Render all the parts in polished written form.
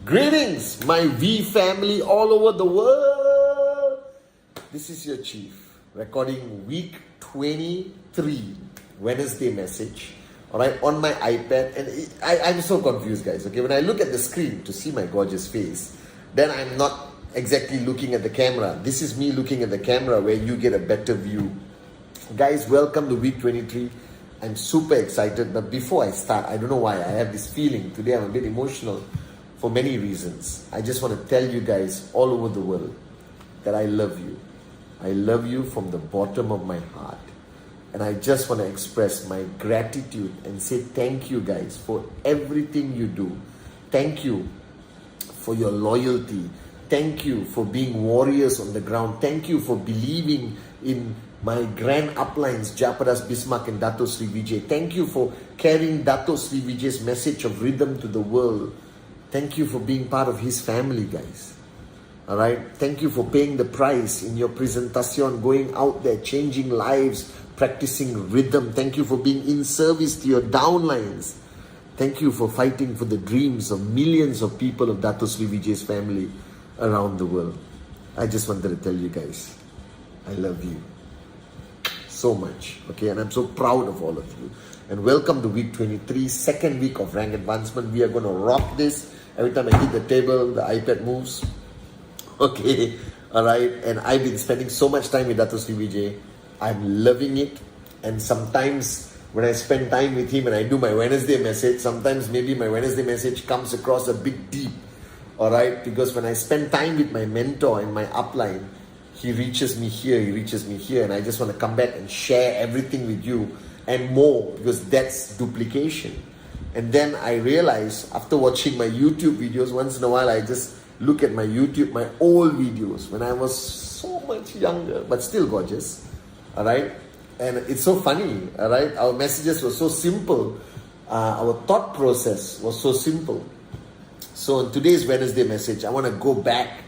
Greetings, my V family all over the world. This is your chief, recording week 23, Wednesday message. All right, on my iPad, and I'm so confused, guys. Okay, when I look at the screen to see my gorgeous face, then I'm not exactly looking at the camera. This is me looking at the camera where you get a better view. Guys, welcome to week 23. I'm super excited, but before I start, I don't know why, I have this feeling. Today I'm a bit emotional for many reasons. I just want to tell you guys all over the world that I love you. I love you from the bottom of my heart. And I just want to express my gratitude and say thank you guys for everything you do. Thank you for your loyalty. Thank you for being warriors on the ground. Thank you for believing in my grand uplines, Japadas Bismarck and Dato Sri Vijay. Thank you for carrying Dato Sri Vijay's message of rhythm to the world. Thank you for being part of his family, guys. Alright? Thank you for paying the price in your presentation, going out there, changing lives, practicing rhythm. Thank you for being in service to your downlines. Thank you for fighting for the dreams of millions of people of Dato Sri Vijay's family around the world. I just wanted to tell you guys, I love you so much, okay? And I'm so proud of all of you. And welcome to week 23, second week of rank advancement. We are going to rock this. Every time I hit the table, the iPad moves. Okay, all right. And I've been spending so much time with Dato Sri Vijay. I'm loving it. And sometimes when I spend time with him and I do my Wednesday message, sometimes maybe my Wednesday message comes across a bit deep. All right, because when I spend time with my mentor in my upline, he reaches me here, and I just want to come back and share everything with you and more, because that's duplication. And then I realize after watching my YouTube videos, once in a while I just look at my old videos when I was so much younger, but still gorgeous. All right, and it's so funny. All right, our messages were so simple, our thought process was so simple. So in today's Wednesday message, I want to go back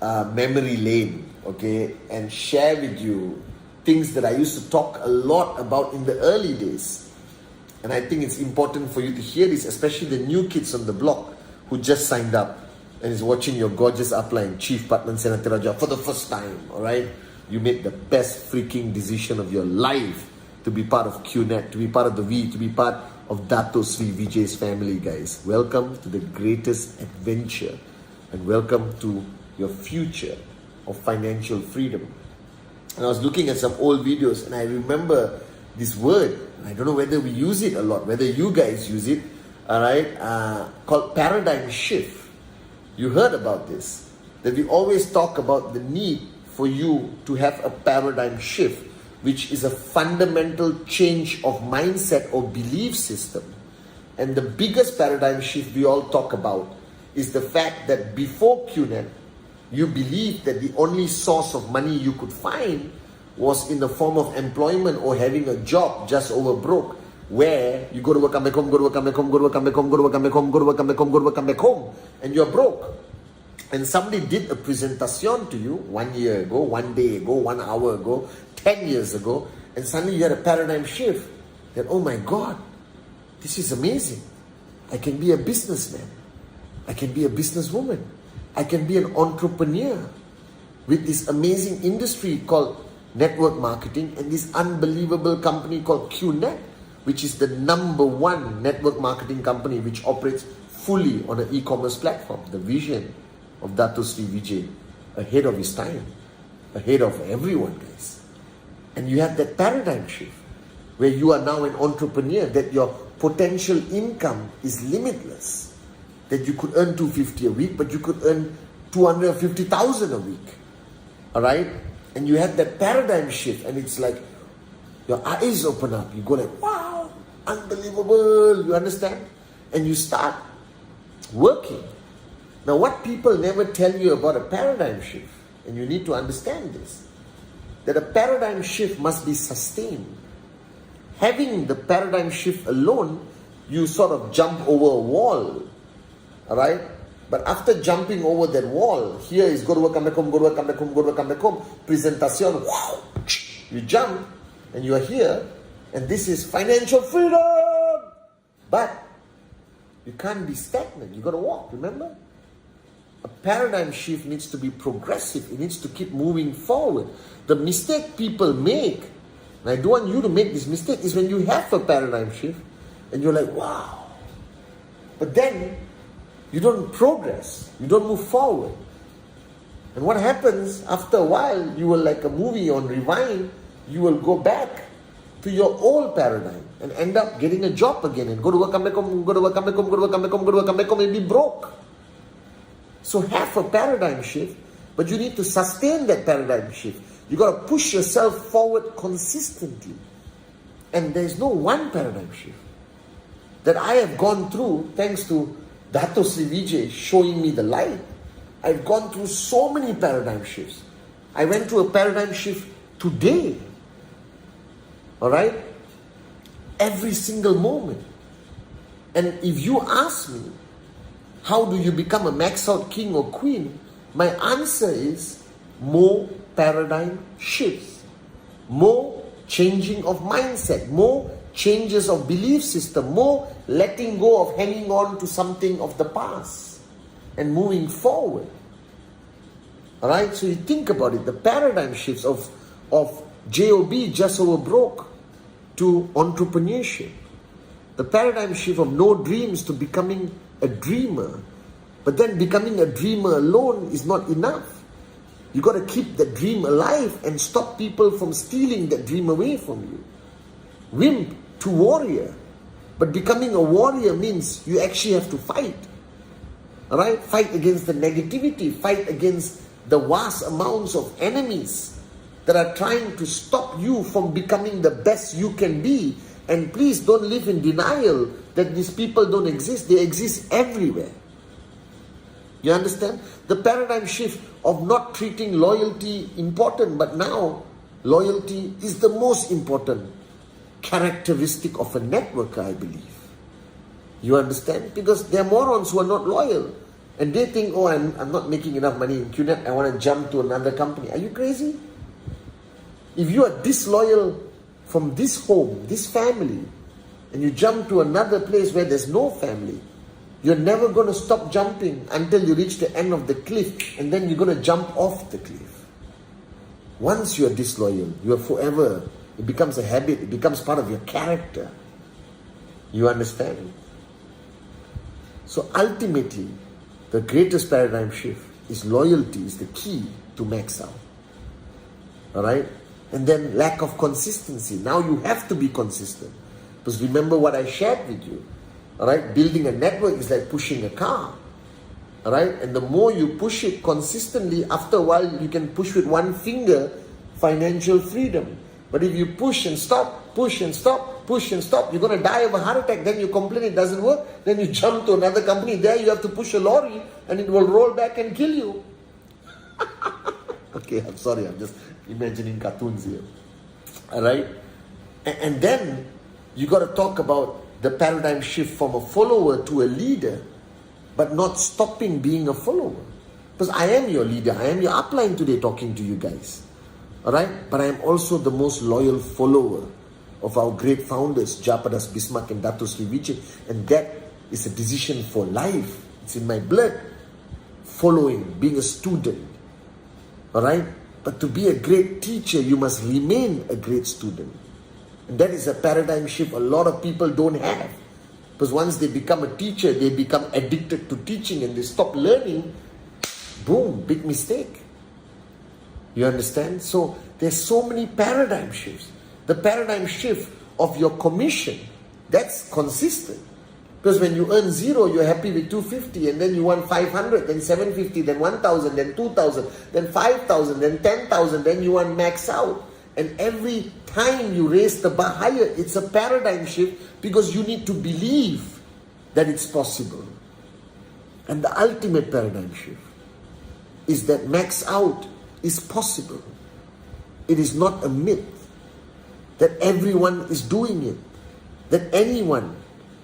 memory lane, okay, and share with you things that I used to talk a lot about in the early days. And I think it's important for you to hear this, especially the new kids on the block who just signed up and is watching your gorgeous upline, Chief Patman Senatiraja, for the first time, all right? You made the best freaking decision of your life to be part of QNet, to be part of the V, to be part of Dato Sri Vijay's family, guys. Welcome to the greatest adventure, and welcome to your future of financial freedom. And I was looking at some old videos and I remember this word. I don't know whether we use it a lot, whether you guys use it, all right, called paradigm shift. You heard about this, that we always talk about the need for you to have a paradigm shift, which is a fundamental change of mindset or belief system. And the biggest paradigm shift we all talk about is the fact that before QNet, you believed that the only source of money you could find was in the form of employment or having a job just over broke, where you go to work, come back home, go to work, come back home, go to work, come back home, go to work, come back home, go to work, come back home, go to work, come back home, and you're broke. And somebody did a presentation to you 1 year ago, 1 day ago, 1 hour ago, 10 years ago, and suddenly you had a paradigm shift that, oh my God, this is amazing. I can be a businessman. I can be a businesswoman. I can be an entrepreneur with this amazing industry called network marketing and this unbelievable company called QNet, which is the #1 network marketing company which operates fully on an e-commerce platform. The vision of Dato Sri Vijay, ahead of his time, ahead of everyone, guys. And you have that paradigm shift where you are now an entrepreneur, that your potential income is limitless, that you could earn 250 a week, but you could earn 250,000 a week. All right? And you have that paradigm shift, and it's like your eyes open up. You go like, wow, unbelievable. You understand? And you start working. Now, what people never tell you about a paradigm shift, and you need to understand this, that a paradigm shift must be sustained. Having the paradigm shift alone, you sort of jump over a wall. All right? But after jumping over that wall, here is go to work, come back home, go to work, come back home, go to work, come back home. Presentation, wow, you jump and you are here, and this is financial freedom. But you can't be stagnant. You got to walk, remember? A paradigm shift needs to be progressive. It needs to keep moving forward. The mistake people make, and I don't want you to make this mistake, is when you have a paradigm shift and you're like, wow. But then you don't progress. You don't move forward. And what happens after a while, you will, like a movie on rewind, you will go back to your old paradigm and end up getting a job again and go to work, come back home, go to work, come back home, go to work, come back home, go to work, come back home, and be broke. So have a paradigm shift, but you need to sustain that paradigm shift. You got to push yourself forward consistently. And there's no one paradigm shift that I have gone through thanks to Dato Sri Vijay showing me the light. I've gone through so many paradigm shifts. I went through a paradigm shift today. Alright? Every single moment. And if you ask me, how do you become a max out king or queen? My answer is more paradigm shifts. More changing of mindset. More changes of belief system. More letting go of hanging on to something of the past. And moving forward. Alright, so you think about it, the paradigm shifts of JOB, just over broke, to entrepreneurship. The paradigm shift of no dreams to becoming a dreamer. But then becoming a dreamer alone is not enough. You got to keep the dream alive and stop people from stealing that dream away from you. Wimp to warrior. But becoming a warrior means you actually have to fight. Alright? Fight against the negativity. Fight against the vast amounts of enemies that are trying to stop you from becoming the best you can be. And please don't live in denial that these people don't exist. They exist everywhere. You understand? The paradigm shift of not treating loyalty important, but now loyalty is the most important characteristic of a networker, I believe. You understand? Because there are morons who are not loyal. And they think, oh, I'm not making enough money in QNet, I want to jump to another company. Are you crazy? If you are disloyal from this home, this family, and you jump to another place where there's no family, you're never going to stop jumping until you reach the end of the cliff, and then you're going to jump off the cliff. Once you're disloyal, you are forever. It becomes a habit. It becomes part of your character. You understand? So ultimately, the greatest paradigm shift is loyalty is the key to max out. Alright? And then lack of consistency. Now you have to be consistent. Because remember what I shared with you. Alright? Building a network is like pushing a car. Alright? And the more you push it consistently, after a while you can push with one finger financial freedom. But if you push and stop, push and stop, push and stop, you're going to die of a heart attack. Then you complain it doesn't work. Then you jump to another company. There you have to push a lorry and it will roll back and kill you. Okay, I'm sorry. I'm just imagining cartoons here. Alright? And then you got to talk about the paradigm shift from a follower to a leader, but not stopping being a follower. Because I am your leader. I am your upline today talking to you guys. Alright? But I am also the most loyal follower of our great founders, Japadas Bismarck and Dato Sri Vijay. And that is a decision for life. It's in my blood. Following, being a student. Alright? But to be a great teacher, you must remain a great student. And that is a paradigm shift a lot of people don't have. Because once they become a teacher, they become addicted to teaching and they stop learning. Boom, big mistake. You understand? So there's so many paradigm shifts. The paradigm shift of your commission, that's consistent. Because when you earn 0, you're happy with 250, and then you want 500, then 750, then 1,000, then 2,000, then 5,000, then 10,000, then you want max out. And every time you raise the bar higher, it's a paradigm shift because you need to believe that it's possible. And the ultimate paradigm shift is that max out is possible. It is not a myth. That everyone is doing it. That anyone,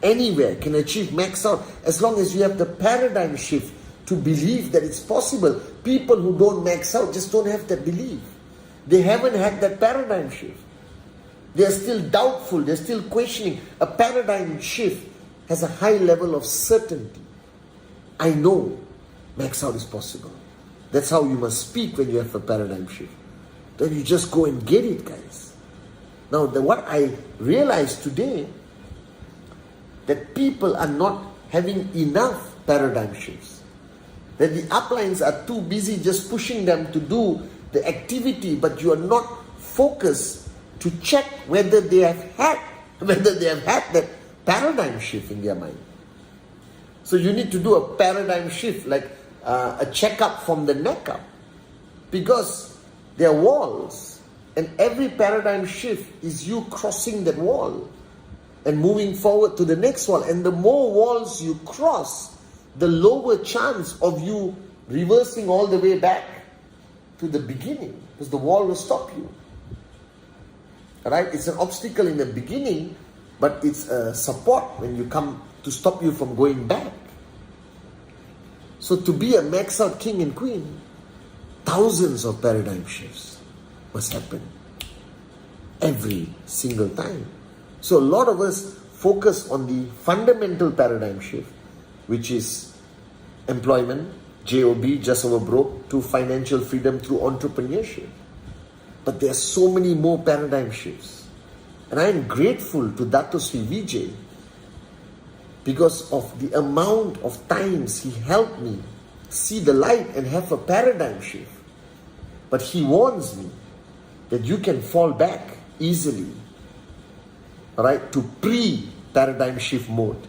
anywhere can achieve max out as long as you have the paradigm shift to believe that it's possible. People who don't max out just don't have that belief. They haven't had that paradigm shift. They are still doubtful. They're still questioning. A paradigm shift has a high level of certainty. I know max out is possible. That's how you must speak when you have a paradigm shift. Then you just go and get it, guys. Now, what I realized today, that people are not having enough paradigm shifts. That the uplines are too busy just pushing them to do the activity, but you are not focused to check whether they have had that paradigm shift in their mind. So you need to do a paradigm shift, like a checkup from the neck up, because there are walls, and every paradigm shift is you crossing that wall and moving forward to the next wall. And the more walls you cross, the lower chance of you reversing all the way back to the beginning, because the wall will stop you. Alright, it's an obstacle in the beginning, but it's a support when you come to stop you from going back. So to be a max out king and queen, thousands of paradigm shifts must happen every single time. So a lot of us focus on the fundamental paradigm shift, which is employment, JOB, just over broke, to financial freedom through entrepreneurship. But there are so many more paradigm shifts. And I am grateful to Dato Sri Vijay because of the amount of times he helped me see the light and have a paradigm shift. But he warns me that you can fall back easily, right, to pre-paradigm shift mode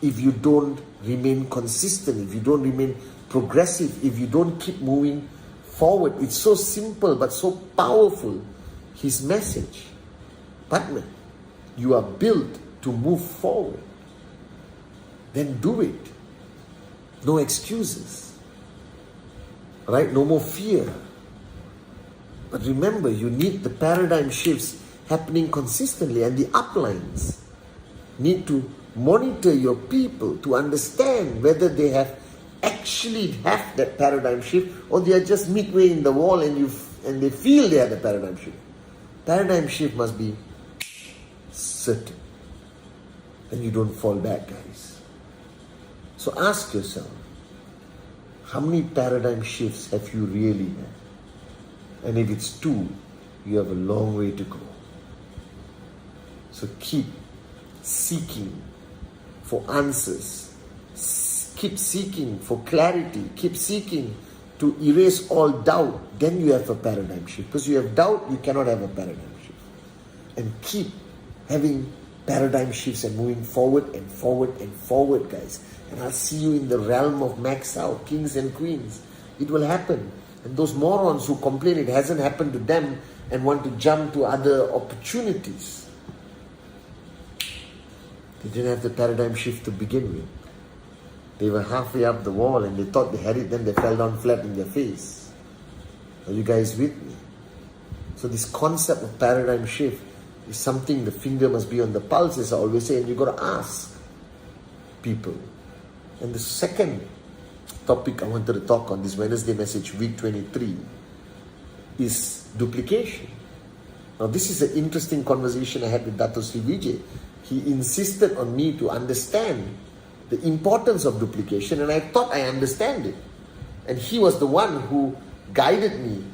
if you don't remain consistent, if you don't remain progressive, if you don't keep moving forward. It's so simple but so powerful, his message. Partner, you are built to move forward. Then do it. No excuses. Right? No more fear. But remember, you need the paradigm shifts happening consistently, and the uplines need to monitor your people to understand whether they have actually have that paradigm shift, or they are just midway in the wall and they feel they have the paradigm shift. Paradigm shift must be certain. Then you don't fall back, guys. So ask yourself, how many paradigm shifts have you really had? And if it's 2, you have a long way to go. So keep seeking for answers. Keep seeking for clarity. Keep seeking to erase all doubt. Then you have a paradigm shift. Because you have doubt, you cannot have a paradigm shift. And keep having paradigm shifts and moving forward and forward and forward, guys. And I'll see you in the realm of max out, kings and queens. It will happen. And those morons who complain it hasn't happened to them and want to jump to other opportunities, they didn't have the paradigm shift to begin with. They were halfway up the wall and they thought they had it, then they fell down flat in their face. Are you guys with me? So this concept of paradigm shift is something the finger must be on the pulse, as I always say, and you've got to ask people. And the second topic I wanted to talk on this Wednesday message, week 23, is duplication. Now this is an interesting conversation I had with Dato Sri Vijay. He insisted on me to understand the importance of duplication, and I thought I understand it. And he was the one who guided me,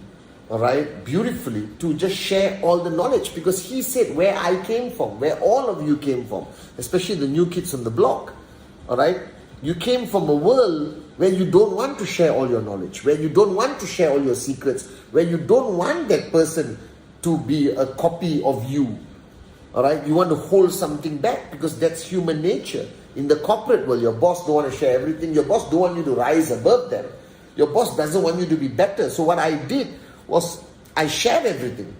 alright, beautifully, to just share all the knowledge, because he said where I came from, where all of you came from, especially the new kids on the block, alright, you came from a world where you don't want to share all your knowledge, where you don't want to share all your secrets, where you don't want that person to be a copy of you. Alright, you want to hold something back because that's human nature. In the corporate world, your boss don't want to share everything. Your boss don't want you to rise above them. Your boss doesn't want you to be better. So what I did was I shared everything.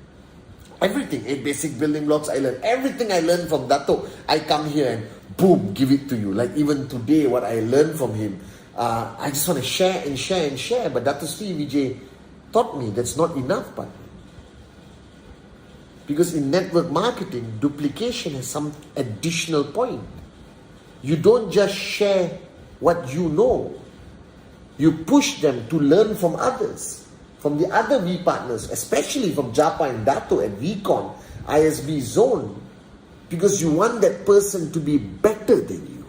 Everything, 8 basic building blocks I learned. Everything I learned from Dato, I come here and boom, give it to you. Like even today, what I learned from him, I just want to share and share and share. But Dato Sri Vijay taught me that's not enough, partner. Because in network marketing, duplication has some additional point. You don't just share what you know. You push them to learn from others, from the other V partners, especially from Japa and Dato at VCon, ISB Zone, because you want that person to be better than you.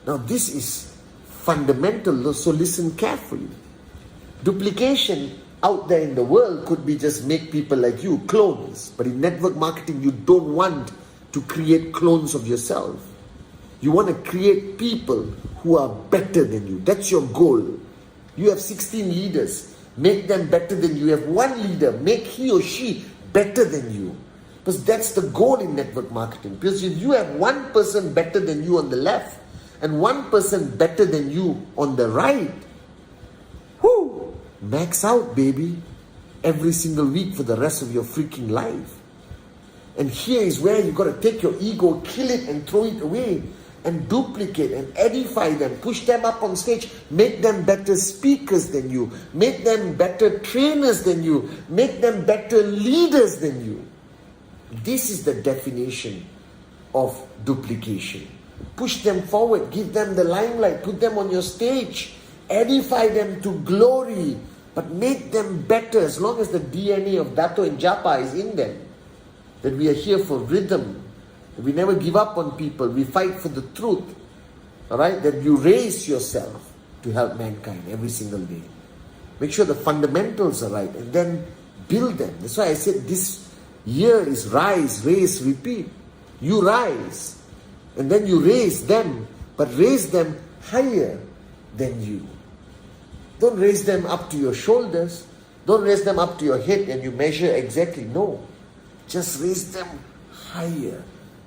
Now this is fundamental, so listen carefully. Duplication out there in the world could be just make people like you, clones. But in network marketing, you don't want to create clones of yourself. You want to create people who are better than you. That's your goal. You have 16 leaders. Make them better than you. You have one leader. Make he or she better than you. Because that's the goal in network marketing. Because if you have one person better than you on the left and one person better than you on the right, whoo, max out, baby. Every single week for the rest of your freaking life. And here is where you got to take your ego, kill it and throw it away and duplicate and edify them, push them up on stage, make them better speakers than you, make them better trainers than you, make them better leaders than you. This is the definition of duplication. Push them forward, give them the limelight, put them on your stage, edify them to glory, but make them better as long as the DNA of Dato and Japa is in them. That we are here for rhythm. We never give up on people. We fight for the truth. Alright? That you raise yourself to help mankind every single day. Make sure the fundamentals are right and then build them. That's why I said this year is rise, raise, repeat. You rise and then you raise them, but raise them higher than you. Don't raise them up to your shoulders. Don't raise them up to your head and you measure exactly. No. Just raise them higher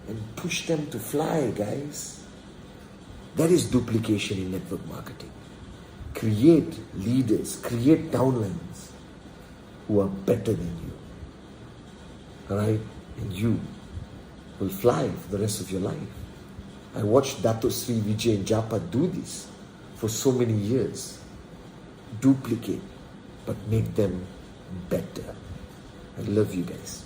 and push them to fly, guys. That is duplication in network marketing. Create leaders, create downlines who are better than you. Alright? And you will fly for the rest of your life. I watched Dato Sri Vijay and Japa do this for so many years. Duplicate, but make them better. I love you guys.